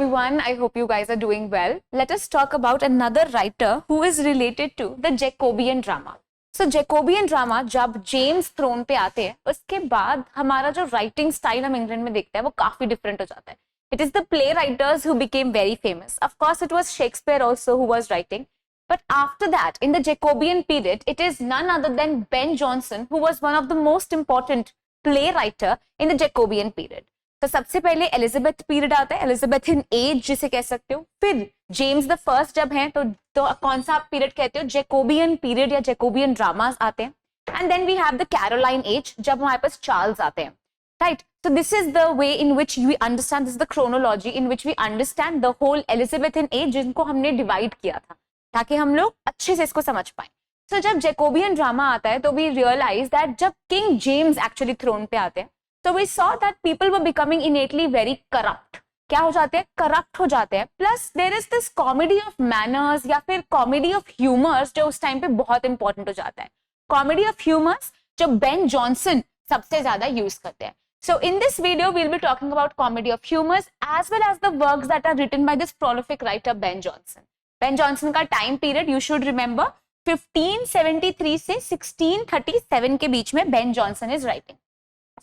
everyone, I hope you guys are doing well. Let us talk about another writer who is related to the Jacobean drama. So Jacobean drama जब James throne पे आते हैं उसके बाद हमारा जो writing style हम England में देखते हैं वो काफी डिफरेंट हो जाता है. It is the playwrights who became very famous. Of course, it was Shakespeare also who was writing. But after that, in the Jacobean period, it is none other than Ben Jonson who was one of the most important playwright in the Jacobean period. तो सबसे पहले Elizabeth period आता है, Elizabethan age जिसे कह सकते हो. फिर जेम्स द फर्स्ट जब हैं तो कौन सा आप पीरियड कहते हो? जैकोबियन पीरियड या जैकोबियन ड्रामास आते हैं. And then we have the Caroline age जब हमारे पास चार्ल्स आते हैं. Right, so this is the way in which we understand, this is the chronology in which we understand the whole Elizabethan age जिनको हमने divide किया था ताकि हम लोग अच्छे से इसको समझ पाए. So जब जैकोबियन ड्रामा आता है तो we realize that जब किंग जेम्स एक्चुअली थ्रोन पे आते हैं तो we saw that people were becoming innately very corrupt. क्या हो जाते हैं? करप्ट हो जाते हैं. Plus there is this comedy of manners या फिर कॉमेडी ऑफ ह्यूमर्स जो उस टाइम पे बहुत इंपॉर्टेंट हो जाता है. कॉमेडी ऑफ ह्यूमर्स जो बेन जॉनसन सबसे ज्यादा यूज करते हैं. So in this video, we'll be talking about comedy of humors as well as the works that are written by this prolific writer Ben Jonson. Ben Jonson का time period you should remember 1573 से 1637 के बीच में Ben Jonson is writing.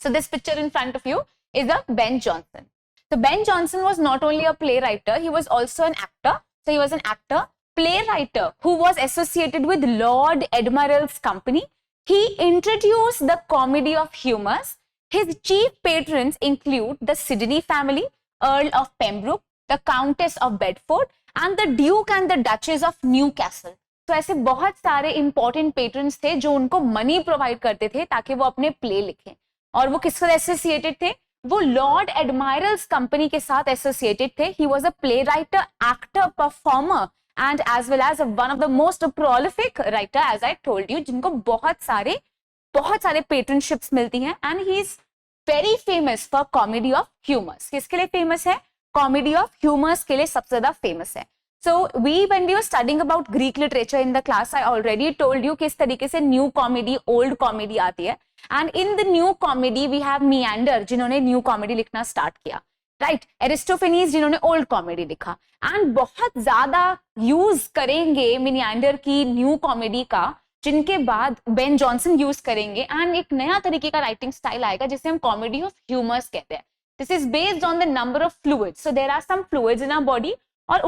So this picture in front of you is a Ben Jonson. So Ben Jonson was not only a playwright, he was also an actor. So he was an actor, playwright who was associated with Lord Admiral's company. He introduced the comedy of humors. His chief patrons include the Sidney family, Earl of Pembroke, the Countess of Bedford, and the Duke and the Duchess of Newcastle. तो ऐसे बहुत सारे important patrons थे जो उनको money provide करते थे ताकि वो अपने प्ले लिखें. और वो किससे एसोसिएटेड थे? वो लॉर्ड एडमायरल्स कंपनी के साथ एसोसिएटेड थे. He was a play writer, actor, performer and as well as one of the most prolific writer as I told you, जिनको बहुत सारे पेट्रनशिप्स मिलती हैं. And he is very famous for comedy of humours. किसके लिए famous है? Comedy of humours के लिए सबसे ज्यादा फेमस है. सो when we were studying about Greek literature in the class, I already told you किस तरीके से न्यू कॉमेडी, ओल्ड कॉमेडी आती है. And in the new comedy we have Menander जिन्होंने न्यू कॉमेडी लिखना स्टार्ट किया. राइट, एरिस्टोफेनीज जिन्होंने old comedy लिखा. एंड बहुत ज्यादा यूज करेंगे मियांडर की न्यू कॉमेडी का, जिनके बाद बेन जॉनसन यूज करेंगे. एंड एक नया तरीके का राइटिंग स्टाइल आएगा जिसे हम कॉमेडी ऑफ ह्यूमर्स कहते हैं. This is based on the number of fluids. So there are some fluids in our body और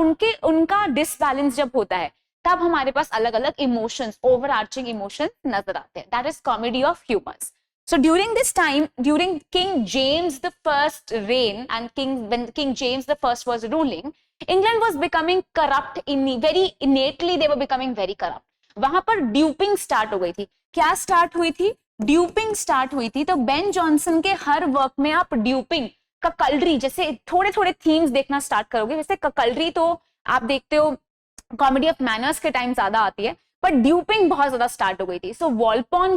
उनका डिसबैलेंस जब होता है तब हमारे पास अलग अलग इमोशंस, ओवरआर्चिंग इमोशंस नजर आते हैं. That is comedy of humours. So during this time, during King James the First reign and when King James the First was ruling, England was becoming corrupt. Very innately they were becoming very corrupt. वहां पर ड्यूपिंग start हो गई थी. क्या start हुई थी? ड्यूपिंग start हुई थी. तो बेन जॉनसन के हर वर्क में आप ड्यूपिंग, ककल्ड्री जैसे थोड़े थोड़े थीम्स देखना स्टार्ट करोगे. जैसे ककल्ड्री तो आप देखते हो कॉमेडी ऑफ मैनर्स के टाइम ज्यादा आती है, पर ड्यूपिंग बहुत ज्यादा स्टार्ट हो गई थी. सो वॉलपॉन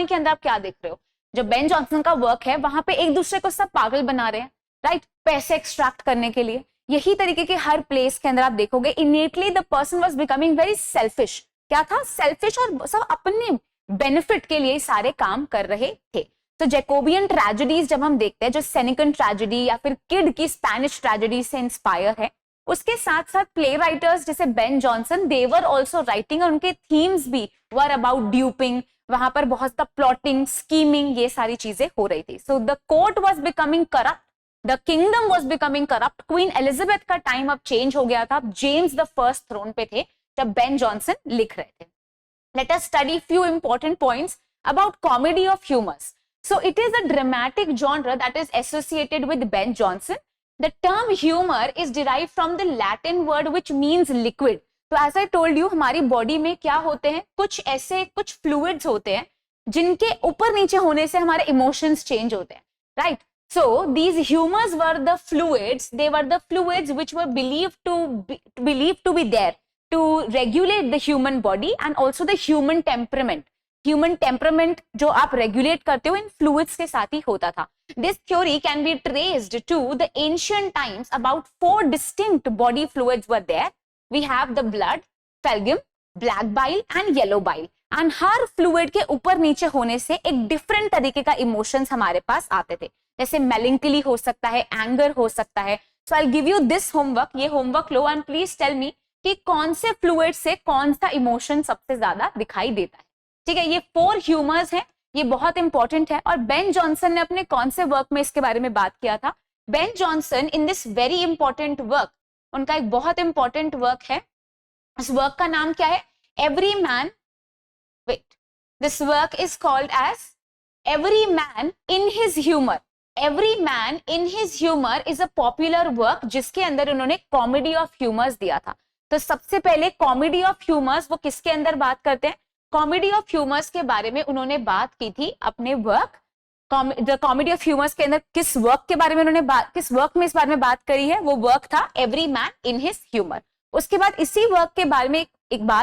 के अंदर आप क्या देख रहे हो? जो बेन जॉनसन का वर्क है वहां पे एक दूसरे को सब पागल बना रहे हैं. राइट, पैसे एक्सट्रैक्ट करने के लिए. यही तरीके के हर प्लेस के अंदर आप देखोगे innately the person was becoming very selfish. क्या था? सेल्फिश, और सब अपने बेनिफिट के लिए सारे काम कर रहे थे. तो जैकोबियन ट्रेजेडीज जब हम देखते हैं, जो सेनिकन ट्रेजेडी या फिर किड की स्पेनिश ट्रेजेडी से इंस्पायर है, उसके साथ साथ प्ले राइटर्स जैसे Ben Jonson, they were also writing, और उनके थीम्स भी वर अबाउट ड्यूपिंग. वहां पर बहुत सा प्लॉटिंग, स्कीमिंग, ये सारी चीजें हो रही थी. So the court was becoming corrupt, the kingdom was becoming corrupt. Queen Elizabeth का टाइम अब चेंज हो गया था. जेम्स द फर्स्ट थ्रोन पे थे जब बेन जॉनसन लिख रहे थे. Let us study few important points about comedy of humors. So it is a dramatic genre that is associated with Ben Jonson. The term humor is derived from the Latin word which means liquid. तो as I told you, हमारी body में क्या होते हैं? कुछ fluids होते हैं जिनके ऊपर नीचे होने से हमारे इमोशंस चेंज होते हैं. Right, so these humors were the fluids. They were the fluids which were believed to be there to regulate the human body and also the human temperament. Human temperament जो आप regulate करते हो इन fluids के साथ ही होता था. This theory can be traced to the ancient times. About 4 distinct body fluids were there. We have the blood, phlegm, black bile and yellow bile. And her fluid के ऊपर नीचे होने से एक different तरीके का emotions हमारे पास आते थे. जैसे melancholy हो सकता है, anger हो सकता है, so I give you this homework, ये होमवर्क लो एंड प्लीज टेल मी कि कौन से फ्लूइड से कौन सा इमोशन सबसे ज्यादा दिखाई देता है। ठीक है, ये 4 ह्यूमर्स हैं, ये बहुत इंपॉर्टेंट है। और बेन जॉनसन ने अपने कौन से वर्क में इसके बारे में बात किया था? Ben Jonson in this very important work, उनका एक बहुत इंपॉर्टेंट वर्क है, इस वर्क का नाम क्या है? Every man, wait, this work is called as every man in his humour. Every man in his humour is a popular work जिसके अंदर उन्होंने कॉमेडी ऑफ ह्यूमर्स दिया था। तो सबसे पहले कॉमेडी ऑफ ह्यूमर्स वो किसके अंदर बात करते हैं? कॉमेडी ऑफ ह्यूमर्स के बारे में उन्होंने बात की थी अपने work the comedy of humours के अंदर। किस वर्क के बारे में उन्होंने किस वर्क में इस बारे में बात करी है? वो वर्क था every man in his humour. उसके बाद इसी वर्क के बारे में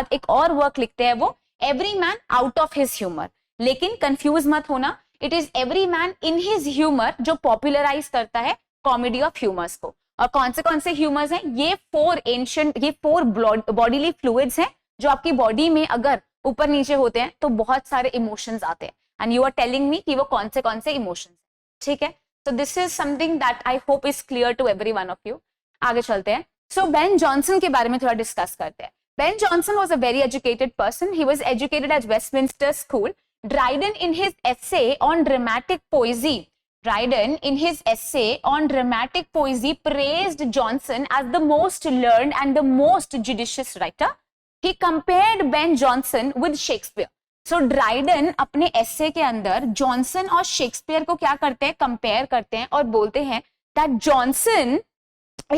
एक और वर्क लिखते हैं, वो every man out of his humour. लेकिन कंफ्यूज मत होना, it is every man in his humour जो पॉपुलराइज करता है कॉमेडी ऑफ ह्यूमर्स को। और कौन से ह्यूमर्स हैं? ये 4 बॉडीली फ्लूइड्स हैं जो आपकी बॉडी में अगर ऊपर नीचे होते हैं तो बहुत सारे इमोशंस आते हैं, and you are telling me कि वो कौन से इमोशंस हैं। ठीक है, तो this is something that I hope is clear to every one of you. आगे चलते हैं। सो बेन जॉनसन के बारे में थोड़ा डिस्कस करते हैं। Ben Johnson was a very educated person. He was educated eight Westminster school. Dryden in his essay on dramatic poesy praised Johnson as the most learned and the most judicious writer. He compared Ben Jonson with Shakespeare. So Dryden अपने essay के अंदर Johnson और Shakespeare को क्या करते हैं? Compare करते हैं और बोलते हैं that Johnson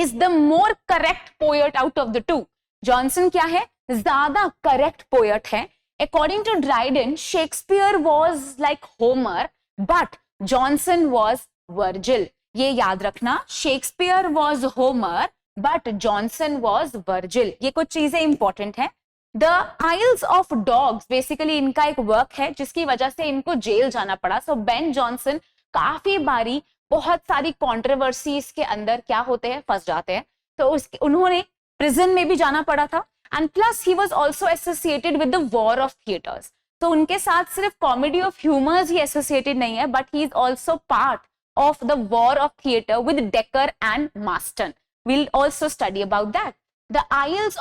is the more correct poet out of the two. Johnson क्या है? ज्यादा करेक्ट पोएट है। According to Dryden, Shakespeare was like Homer, but Johnson was Virgil. ये याद रखना, Shakespeare was Homer, but Johnson was Virgil. ये कुछ चीजें इंपॉर्टेंट हैं। The Isles of Dogs, basically इनका एक वर्क है जिसकी वजह से इनको जेल जाना पड़ा। So Ben Jonson काफी बारी बहुत सारी कॉन्ट्रोवर्सीज के अंदर क्या होते हैं? फंस जाते हैं। तो उन्होंने प्रिजन में भी जाना पड़ा था। And plus he was also associated with the war of theaters. तो उनके साथ सिर्फ comedy of humors he associated नहीं है, but he is also part of the war of theater with Dekker and Marston. We'll also study about that. The Isles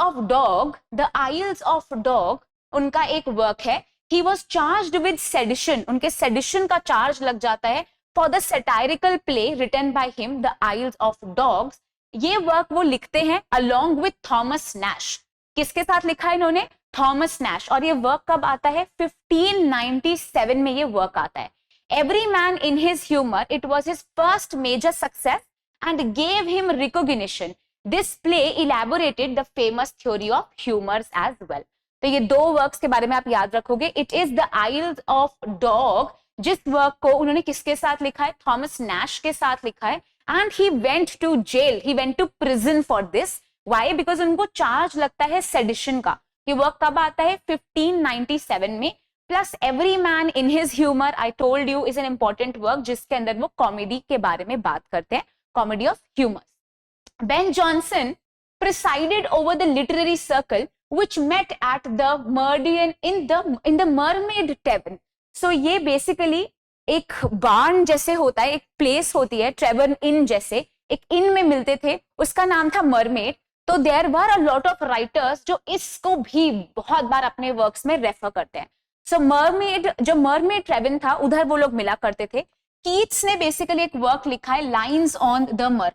of Dog उनका एक work है। He was charged with sedition. उनके sedition का charge लग जाता है for the satirical play written by him, The Isles of Dogs. ये work वो लिखते हैं along with Thomas Nash. किसके साथ लिखा है इन्होंने? Thomas Nash. और ये वर्क कब आता है? 1597 में ये वर्क आता है। Every man in his humour, it was his first major success and gave him recognition. This play elaborated the famous theory of humours as well. तो ये 2 वर्क्स के बारे में आप याद रखोगे। It is the isles of dog, जिस work को उन्होंने किसके साथ लिखा है? थॉमस नैश के साथ लिखा है। And he went to jail, he went to prison for this. Why? Because उनको चार्ज लगता है सेडिशन का। ये वर्क कब आता है? 1597 में। Plus every man in his humour, I told you, is an important work जिसके अंदर वो कॉमेडी के बारे में बात करते हैं, comedy of humours. Ben Jonson presided over the literary circle which met at the Merdian in the Mermaid Tavern. So ये basically एक बार्न जैसे होता है, एक प्लेस होती है, ट्रेवन इन जैसे, एक इन में मिलते थे, उसका नाम था मरमेड। तो there were a lot of writers जो इसको भी बहुत बार अपने वर्क्स में रेफर करते हैं। सो मरमेड, जो मरमेड ट्रेवन था उधर वो लोग मिला करते थे। कीट्स ने बेसिकली एक वर्क लिखा है lines on the mermaid,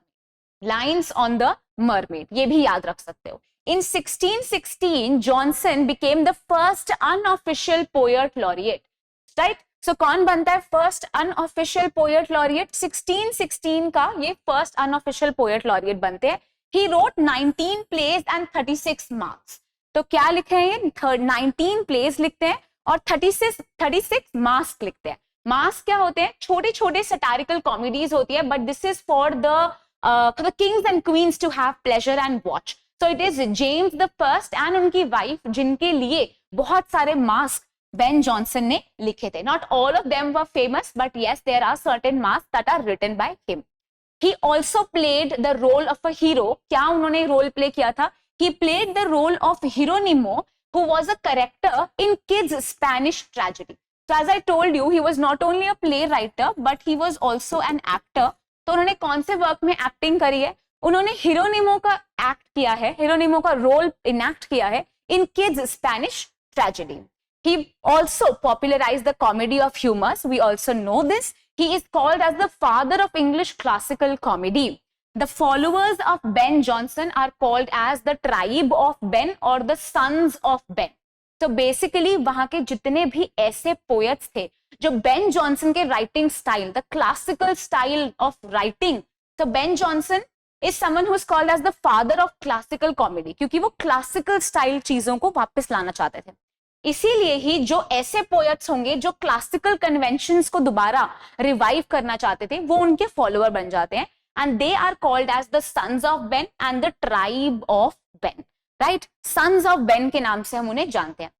lines on the mermaid, ये भी याद रख सकते हो। In 1616, Johnson became the first unofficial poet laureate, right? So कौन बनता है first unofficial poet laureate? 1616 का ये first unofficial poet laureate बनते हैं। He wrote 19 plays and 36 masks. तो क्या लिखे हैं ये? 19 plays लिखते हैं और 36 masks लिखते हैं। मास्क क्या होते हैं? छोटे छोटे satirical comedies होती है, but this is for the kings and queens to have pleasure and watch. So it is James the First and उनकी वाइफ जिनके लिए बहुत सारे मास्क बेन जॉनसन ने लिखे थे। Not all of them were famous, but yes, there are certain masks that are written by him. He also played the role of a hero. क्या उन्होंने रोल प्ले किया था? He played the role of Hieronimo, who was a character in Kidd's Spanish tragedy. So as I told you, he was not only a playwright, but he was also an actor. तो उन्होंने कौन से work में acting करी है? उन्होंने हिरोनिमो का act किया है, हिरोनिमो का रोल इनैक्ट किया है इन kids Spanish tragedy. He also popularized the comedy of humors. We also know this. He is called as the father of English classical comedy. The followers of Ben Jonson are called as the tribe of Ben or the sons of Ben. So basically वहां के जितने भी ऐसे poets थे जो Ben Jonson के writing style, the classical style of writing, तो Ben Jonson is someone who is called as the father of classical comedy, क्योंकि वो क्लासिकल स्टाइल चीजों को वापस लाना चाहते थे. इसीलिए ही जो ऐसे पोएट्स होंगे जो क्लासिकल कन्वेंशंस को दोबारा रिवाइव करना चाहते थे वो उनके फॉलोअर बन जाते हैं, and they are called as the sons of Ben and the tribe of Ben. Right, sons of Ben के नाम से हम उन्हें जानते हैं.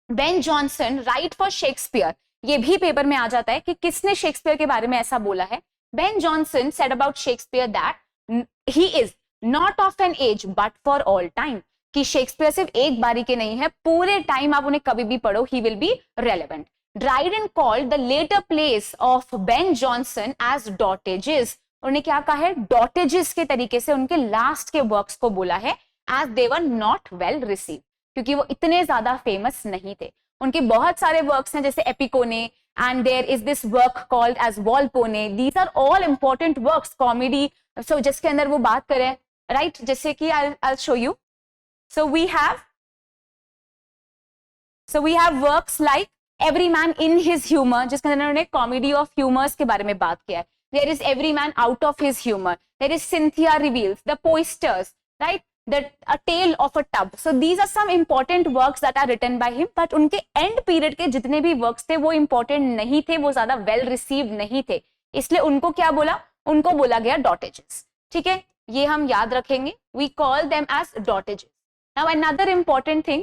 Ben Jonson write for Shakespeare, ये भी पेपर में आ जाता है कि किसने शेक्सपियर के बारे में ऐसा बोला है. Ben Jonson said about Shakespeare that he is not of an age but for all time, कि शेक्सपियर सिर्फ एक बारी के नहीं है, पूरे टाइम आप उन्हें कभी भी पढ़ो, he will be relevant. Dryden called the later plays of Ben Jonson as dotages. उन्होंने क्या कहा है, डॉटेजेस के तरीके से उनके लास्ट के वर्क्स को बोला है, as they were not well receive, क्योंकि वो इतने ज्यादा फेमस नहीं थे. उनके बहुत सारे वर्क्स हैं जैसे Epicoene, and there is this work called as Volpone. These are all important works comedy, so जिसके अंदर वो बात करें, राइट, जैसे कि I show you. So we have works like Every Man in His Humor, जिसके अंदर उन्होंने कॉमेडी ऑफ ह्यूमर्स के बारे में बात किया है. There is Every Man Out of His Humor. There is Cynthia Reveals, The Poisters, right? A Tale of a Tub. So these are some important works that are written by him. But उनके end period के जितने भी works थे वो important नहीं थे, वो ज्यादा well received नहीं थे. इसलिए उनको क्या बोला, उनको बोला गया डॉटेजेस. ठीक है, ये हम याद रखेंगे. We call them as डॉटेजेस. Now another important thing,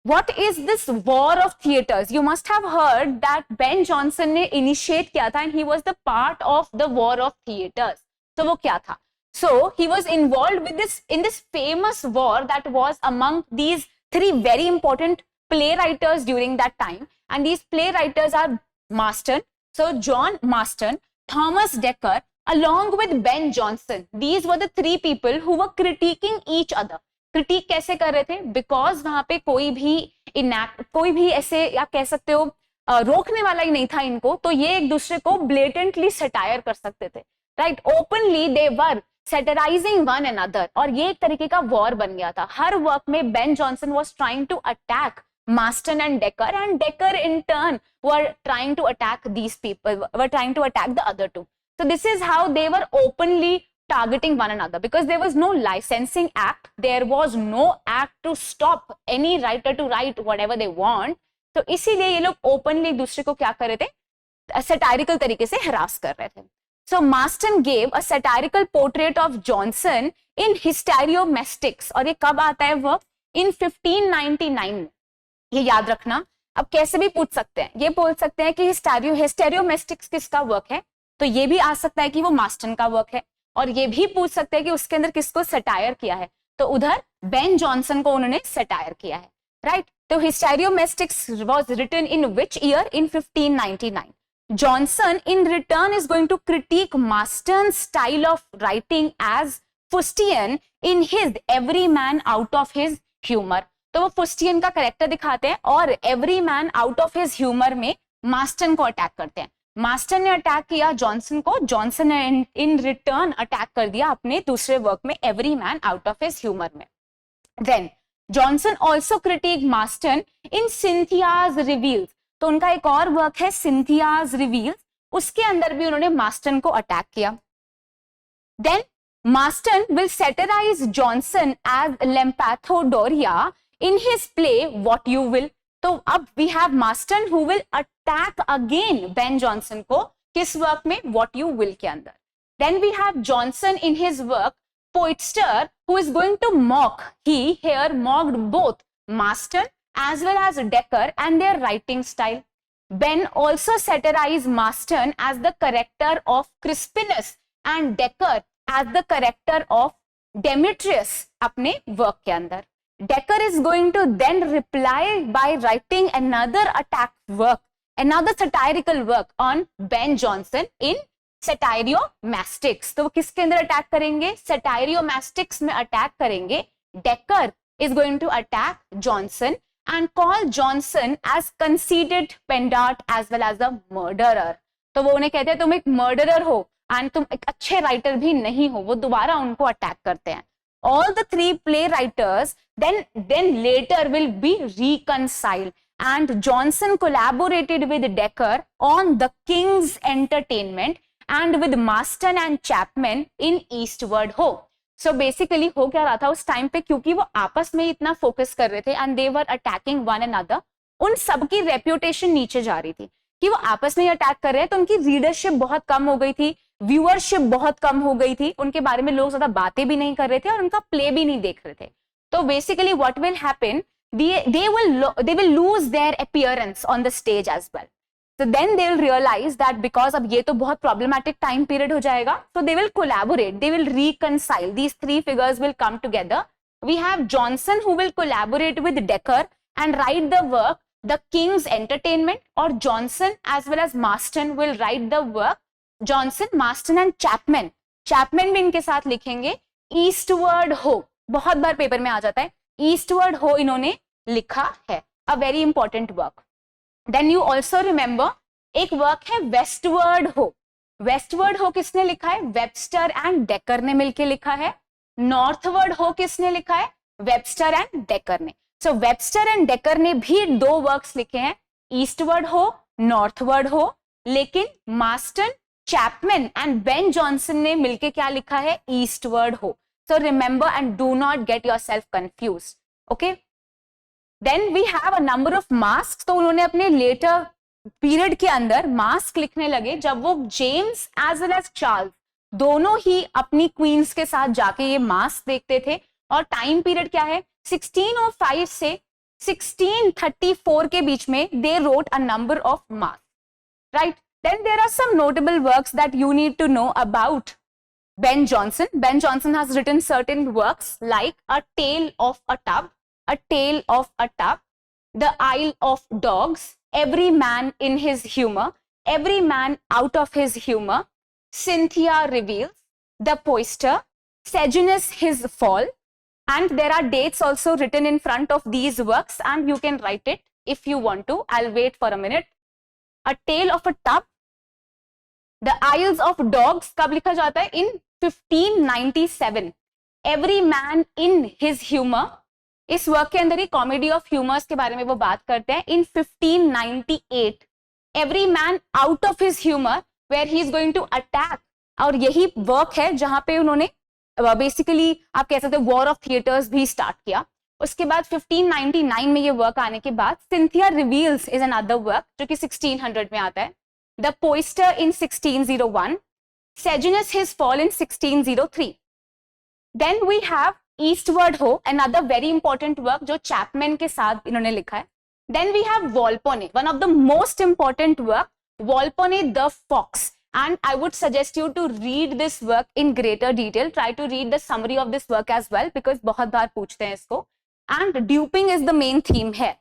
what is this war of theaters? You must have heard that Ben Jonson ने initiate किया था and he was the part of the war of theaters. So वो क्या था? So he was involved with in this famous war that was among these three very important playwriters during that time, and these playwriters are Marston, so John Marston, Thomas Dekker, along with Ben Jonson. These were the three people who were critiquing each other. Critic कैसे कर रहे थे, because वहां पे कोई भी ऐसे या कह सकते हो रोकने वाला ही नहीं था इनको, तो ये एक दूसरे को ब्लेटेंटली सटायर कर सकते थे. Right, openly they were satirizing one another, और ये एक तरीके का वॉर बन गया था. हर वर्क में Ben Jonson was trying to attack Marston and Dekker in turn were trying to attack these people, were trying to attack the other two. So this is how they were openly targeting one another, because there was no licensing act, there was no act to stop any writer to write whatever they want. तो इसीलिए ये लोग openly दूसरे को क्या कर रहे थे, सैटारिकल तरीके से हरास कर रहे थे. So Marston gave a satirical portrait of Johnson in Hysteromestics, और ये कब आता है वर्क, in 1599 में. ये याद रखना. अब कैसे भी पूछ सकते हैं, ये बोल सकते हैं कि हिस्टेरियोमेस्टिक्स किसका वर्क है, तो ये भी आ सकता है कि वो मास्टन का वर्क है, और ये भी पूछ सकते हैं कि उसके अंदर किसको सटायर किया है, तो उधर बेन जॉनसन को उन्होंने सटायर किया है. राइट, तो Histriomastix was written in which year, in 1599. Johnson in return is going to critique Marston's style of writing as Fustian in his Every Man Out of His Humor. तो वो फुस्टियन का character दिखाते हैं और every man out of his humour में Marston को attack करते हैं. मास्टन ने अटैक किया जॉनसन को, जॉनसन ने इन रिटर्न अटैक कर दिया अपने दूसरे वर्क में every man out of his humour में. Then Jonson also critic Marston in Cynthia's revels. तो उनका एक और वर्क है सिंथियाज रिवील्स, उसके अंदर भी उन्होंने मास्टन को अटैक किया. Then Marston will satirize Jonson as Lampatho Doria in his play What You Will. तो अब we have Marston who will attack again Ben Jonson को किस वर्क में, What You Will के अंदर. Then we have Johnson in his work Poetster who is going to mock. He here mocked both Marston as well as Dekker and their writing style. Ben also satirized Marston as the character of Crispinus and Dekker as the character of Demetrius अपने work के अंदर. Dekker is going to then reply by writing another attack work, another satirical work on Ben Jonson in सेटायरियोमैस्टिक्स। तो वो किसके अंदर attack करेंगे? सेटायरियोमैस्टिक्स में attack करेंगे। Decker is going to attack Johnson and call Johnson as conceited pedant as well as a murderer। तो वो उन्हें कहते हैं तुम एक मर्डरर हो एंड तुम एक अच्छे राइटर भी नहीं हो। वो दोबारा उनको अटैक करते हैं। All the three playwriters then later will be reconciled and Johnson collaborated with Dekker on The King's Entertainment and with Marston and Chapman in Eastward Ho। So basically हो क्या रहा था उस टाइम पे, क्योंकि वो आपस में इतना फोकस कर रहे थे and they were attacking one another, उन सबकी रेप्यूटेशन नीचे जा रही थी कि वो आपस में ही अटैक कर रहे हैं। तो उनकी रीडरशिप बहुत कम हो गई थी, व्यूअरशिप बहुत कम हो गई थी, उनके बारे में लोग ज्यादा बातें भी नहीं कर रहे थे और उनका प्ले भी नहीं देख रहे थे। तो basically what will happen, they will lose their appearance on the stage as well। So then they will realize that because अब ये तो बहुत problematic time period हो जाएगा, so they will collaborate, they will reconcile, these three figures will come together। We have Johnson who will collaborate with Dekker and write the work The King's Entertainment, और Johnson as well as Marston will write the work, Johnson, Marston and Chapman, Chapman भी इनके साथ लिखेंगे Eastward Ho। बहुत बार paper में आ जाता है, Eastward Ho इन्होंने लिखा है, a very important work। Then you also remember एक वर्क है वेस्टवर्ड हो। वेस्टवर्ड हो किसने लिखा है? वेबस्टर एंड डेकर ने मिलकर लिखा है। नॉर्थवर्ड हो किसने लिखा है? वेबस्टर एंड डेकर ने। सो वेबस्टर एंड डेकर ने भी दो वर्क्स लिखे हैं, ईस्टवर्ड हो, नॉर्थवर्ड हो, लेकिन Marston, Chapman and Ben Jonson ने मिलकर क्या लिखा है? Eastward ho. So remember and do not get yourself confused, okay. Then we have a number of mask. तो उन्होंने अपने लेटर पीरियड के अंदर मास्क लिखने लगे जब वो James as well as Charles दोनों ही अपनी क्वींस के साथ जाके ये मास्क देखते थे। और टाइम पीरियड क्या है? 1605 से 1634 के बीच में they wrote a number of mask, right. Then there are some notable works that you need to know about Ben Jonson। Ben Jonson has written certain works like A Tale of a Tub, A Tale of a Tub, The Isle of Dogs, Every Man in His Humor, Every Man Out of His Humor, Cynthia Reveals, The Poister, Sejanus His Fall, and there are dates also written in front of these works and you can write it if you want to. I'll wait for a minute. A Tale of a Tub, The Isles of Dogs कब लिखा जाता है? In 1597। Every Man in His Humor, इस work के अंदर ही comedy of humours के बारे में वो बात करते हैं। In 1598 every man out of his humour where he is going to attack, और यही वर्क है जहां पे उन्होंने बेसिकली आप कह सकते हो वॉर ऑफ थिएटर्स भी स्टार्ट किया। उसके बाद 1599 में ये वर्क आने के बाद Cynthia revels is another work जो कि 1600 में आता है। The Poetaster in 1601, Sejanus his fall in 1603। Then we have Eastward Ho, another very important work जो चैपमैन के साथ इन्होंने लिखा है। Then we have Volpone, one of the most important work, Volpone the Fox, and I would suggest you to read this work in greater detail. Try to read the summary of this work as well because बहुत बार पूछते हैं इसको। And duping is the main theme here.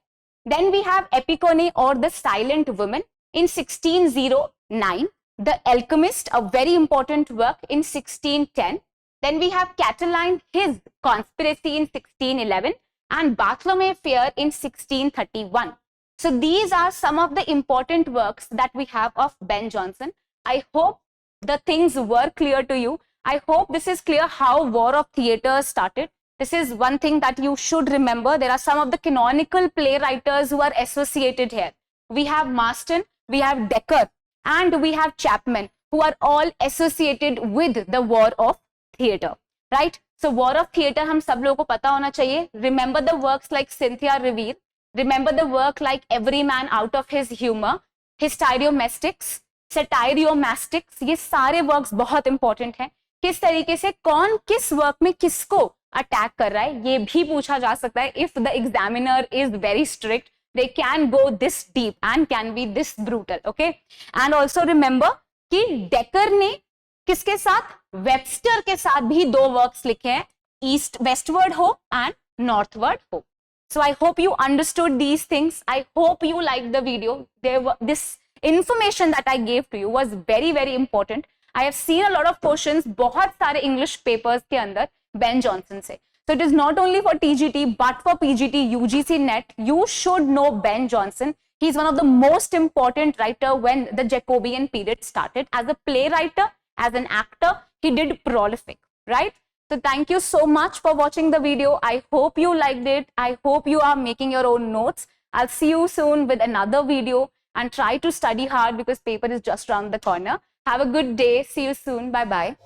Then we have Epicone or the Silent Woman in 1609, The Alchemist, a very important work in 1610. Then we have Catiline, his conspiracy in 1611, and Bartholomew Fair in 1631. So these are some of the important works that we have of Ben Jonson. I hope the things were clear to you. I hope this is clear how War of Theatres started. This is one thing that you should remember. There are some of the canonical playwriters who are associated here. We have Marston, we have Dekker, and we have Chapman, who are all associated with the War of Theatre, right? So War of Theatre हम सब लोगों को पता होना चाहिए। Remember the works like Cynthia Reveal, remember the work like Every Man Out of His Humor, Hysteriomastics, Satyromastics, ये सारे works बहुत important हैं। किस तरीके से कौन किस वर्क में किसको अटैक कर रहा है ये भी पूछा जा सकता है। If the examiner is very strict, they can go this deep and can be this brutal, okay? And also remember कि डेकर ने किसके साथ? वेबस्टर के साथ भी दो वर्क्स लिखे हैं, east Westward Ho and Northward Ho. So I hope you understood these things. I hope you like the video. This information that I gave to you was very, very important. I have seen a lot of questions बहुत सारे English papers के अंदर Ben Jonson से. So it is not only for TGT but for PGT, UGC NET. You should know Ben Jonson. He's one of the most important writer when the Jacobean period started. As a playwright, as an actor, he did prolific, right? So thank you so much for watching the video. I hope you liked it. I hope you are making your own notes. I'll see you soon with another video, and try to study hard because paper is just around the corner. Have a good day. See you soon. Bye-bye.